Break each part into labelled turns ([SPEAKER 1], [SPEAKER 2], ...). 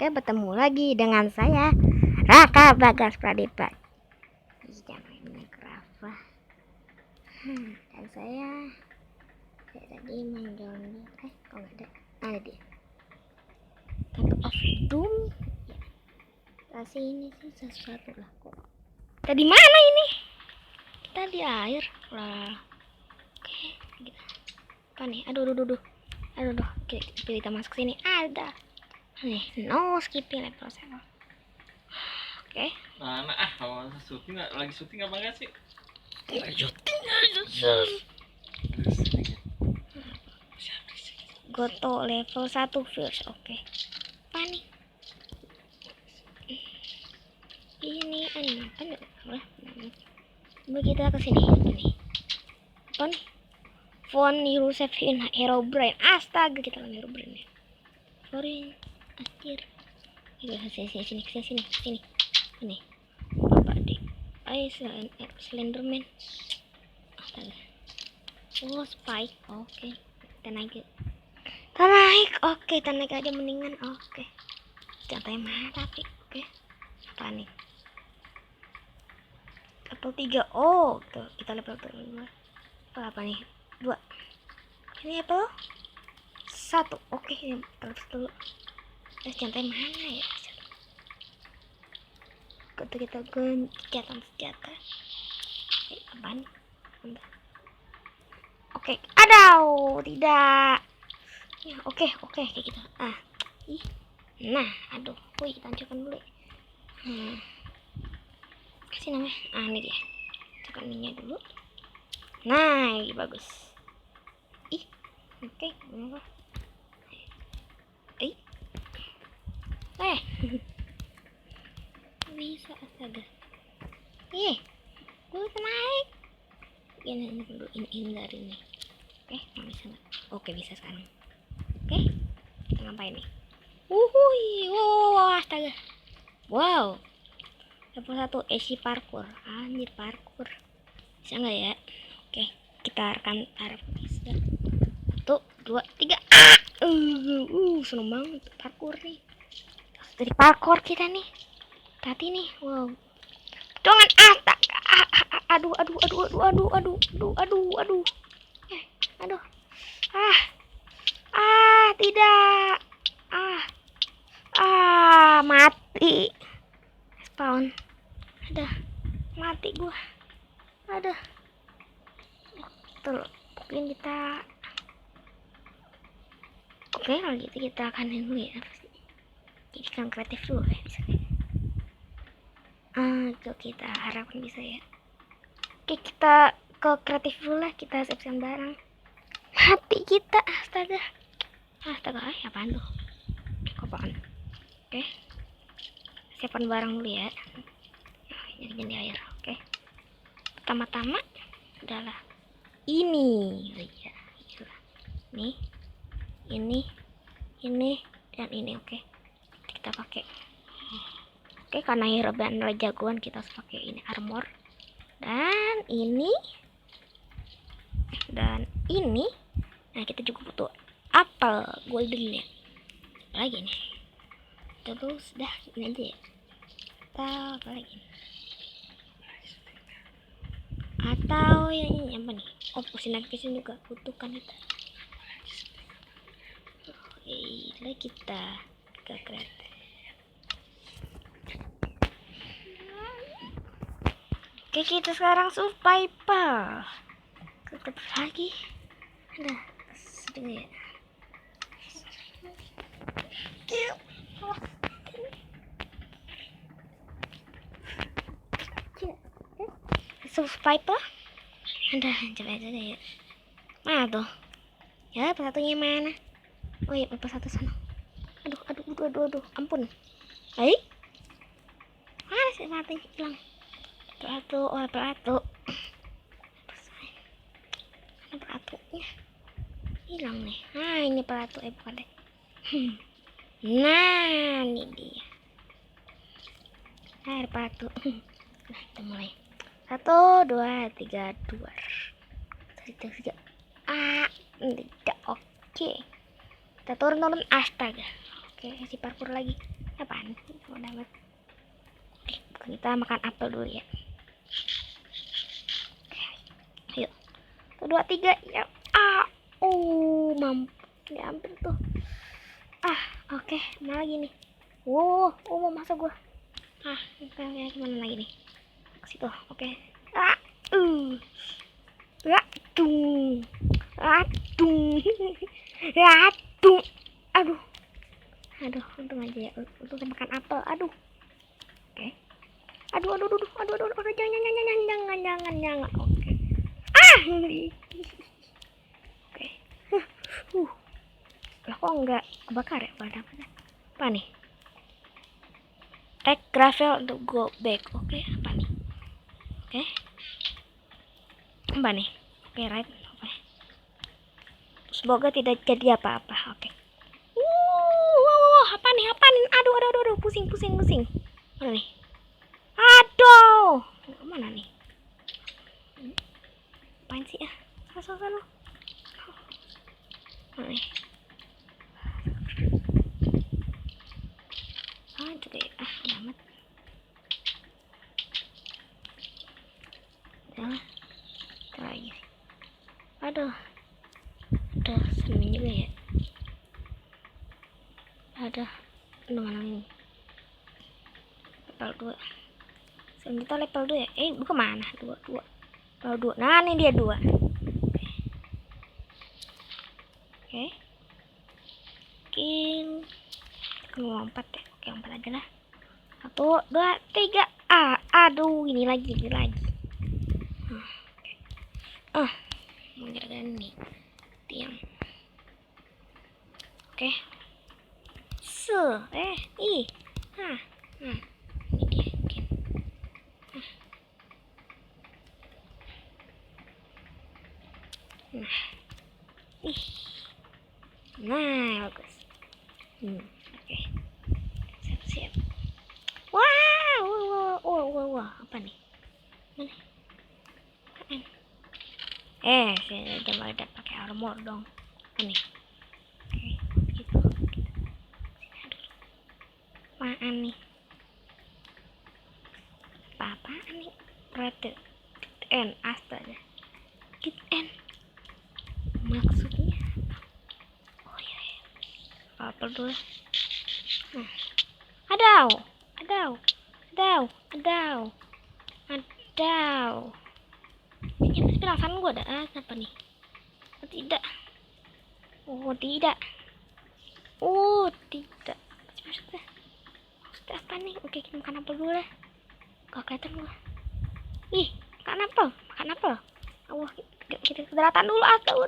[SPEAKER 1] Oke, bertemu lagi dengan saya Raka Bagas Pradipa. Jangan Minecraft. Dan saya tadi main download. Kok nggak ada? Dia. Temple of Doom. Ya. Kasih ini sih sesuatu lah kok. Tadi mana ini? Kita di air lah. Oke, gitu. Apa nih? Aduh. Oke, kita masuk sini. Ada. Nih, no skipping level 7. Oke.
[SPEAKER 2] Kalau syuting lagi syuting apa enggak sih?
[SPEAKER 1] Syuting Goto level 1 first. Oke. Apa nih? Ini apa? Kita ke sini. Ini. Apa nih? Phone Yusuf Hero Brain. Astaga, kita lawan Hero Brain ya. Sorry. Anjir. Sini. Ini. Bapak dik. Slenderman. Astaga. Oh, Spike. Oke. Kita naik. Oke, kita naik aja mendingan. Oke. Jangan mana tapi. Oke. Apa nih? Level 3. Oh, tuh. Kita level 2. Apa nih? 2. Ini level 1. Oke, ini terus dulu. Jantai mana ya? Kita senjata. Apaan? Oke, tidak. Ya, oke, kayak gitu. Nah, aduh, kita hancurkan dulu. Kasih namanya. Ini dia. Tekan minyak dulu. Nah, ini bagus. Oke, bisa astaga. Gue bisa naik. Ini dulu, ini dari ini. Oke, nggak bisa nggak? Oke, bisa sekarang. Oke, kita ngapain nih? Wow, astaga. Wow. Level 1 AC parkour. Anjir, parkour. Bisa nggak ya? Oke, kita akan harap bisa. 1, 2, 3. Seneng banget parkour nih. Dari parkour kita nih. Tadi nih, wow. Jangan astaga. Aduh. Tidak. Mati. Spawn. Mati gua. Tuh, mungkin kita. Oke, kalau gitu kita akan dulu ya. Jadi kan kreatif dulu ya bisa. Itu kita harapkan bisa ya. Oke, kita ke kreatif dulu lah, kita siapkan barang. Mati kita, astaga, apaan tuh? Apaan? Oke, siapkan barang dulu ya. Jadi air. Oke, pertama-tama adalah ini. Nih, ini dan ini. Oke, kita pakai. Oke, karena hero dan jagoan kita harus pakai ini armor dan ini. Nah, kita juga butuh apel golden ya. Lagi nih. Terus dah ini aja ya. Apa lagi? Atau yang ini apa nih? Oh, pusing juga butuh kan kita. Oke, kita ke kreatif. Oke, kita sekarang survival. Tetap lagi. Ada sedih ya. Survival. Coba aja deh ya. Mana tuh? Ya, persatunya mana? Oh iya, persatu sana. Aduh. Ampun. Mana sih mati hilang? Pelatu. Mana pelatunya? Hilang nih. Ini pelatu bukan deh. Nah, ini dia. Air pelatu. Nah, kita mulai. 1, 2, 3, 2. 3. Tidak. Oke. Kita turun. Astaga. Oke, si parkour lagi. Apaan? Oh, dapat. Oke, kita makan apel dulu ya. Ayo. 1, 2, 3. Ya. Mampu. Diambil tuh. Oke, mana lagi nih? Mau masuk gua. Oke, gimana lagi nih? Ke situ. Oke. Aduh. Aduh, untung aja ya. Untung saya makan apel. Aduh. Oke. Aduh, jangan. Oke. Oke. Lah kok enggak kebakar ya? Apa nih? Take gravel untuk go back. Oke, apa nih? Oke. Apa nih? Oke, right. Oke. Semoga tidak jadi apa-apa. Oke. Apa nih? Aduh, pusing. Mana nih? Aduh. Mana nih? Apaan sih ya? Sana. Mana nih? Juga ya. Udah amat. Udah. Kita lagi. Aduh, semen juga ya. Aduh, mana ini? Level 2. Kita level 2 ya? Bukan mana? 2. Level 2. Nah, ini dia 2. Oke. Lompat ya. Oke, lompat aja lah. 1, 2, 3. Aduh, ini lagi. Mau jalan nih. Tiang. Oke. Ini dia mungkin. Bagus. Oke. Siap. Wah, apa nih? Mana? Saya udah pakai armor dong. Nih. Oke, gitu. Apaan nih? Apaan nih? Rated N, astaga. Kit N. Maksudnya apa? Ya. Apa dulu? Adaw. Ini perasaan gue ada apa nih? Tidak. Tidak. Maksudnya apa nih? Oke, kita makan apel dulu lah. Gak kelihatan gue. Makan apel. Kita kedaratan dulu. Aduh.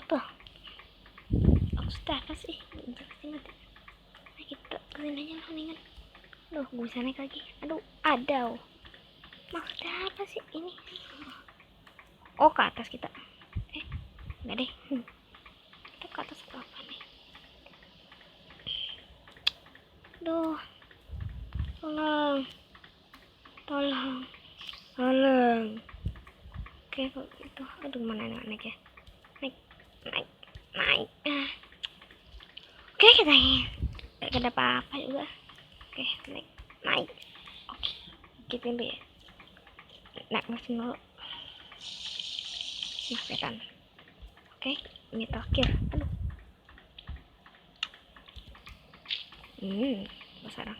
[SPEAKER 1] Apa? Maksudnya apa sih? Kita kesini aja lah mendingan. Gue bisa naik lagi. Aduh. Maksudnya apa sih ini? Ke atas kita. Enggak deh. Kita ke atas apa nih? Aduh. Tolong. Oke, kok gitu. Mana naik ya? Naik. Oke, kita nggak ada apa-apa juga. Oke, naik. Oke, gitu dulu ya. Naik mesin dulu. Setan. Oke, ini terakhir. Aduh. Besar.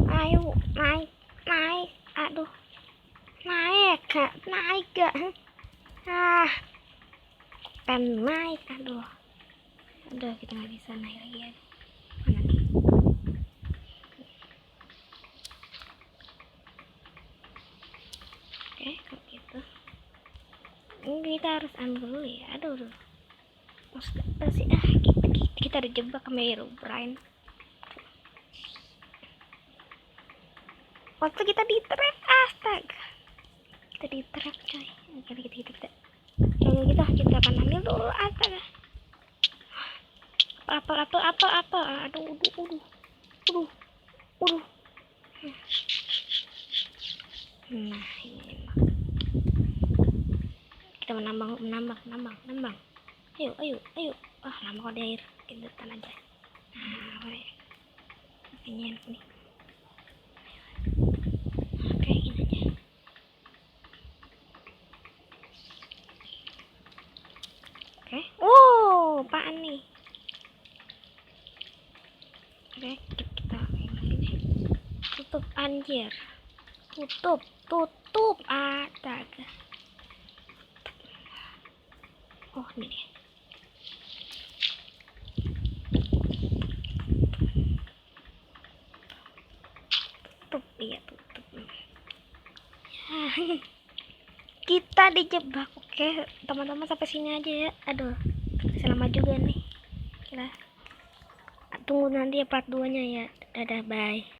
[SPEAKER 1] Ayo, naik. Aduh. Naik gak? Pengen naik. Aduh, kita nggak bisa naik lagi ya. Mana nih? Oke, kalau gitu kita harus ambil dulu ya. Aduh. Maksudnya sih kita dijebak sama Herobrine. Waktu kita di trap, astaga. Kita di trap coy. Kita kita akan ambil dulu, astaga. Apel. Aduh. Nah, ini kita menambang. Ayo. Ah, lama kok di air. Kita aja. Nah, ini nih. Oke, gini aja. Oke. Wow, apaan nih? Oke, kita ini. Tutup anjir. Tutup. Astaga. Oh, ini dia. Tutup. Kita dijebak. Oke, teman-teman sampai sini aja ya. Aduh, selamat juga nih. Kita tunggu nanti ya part 2 nya ya. Dadah, bye.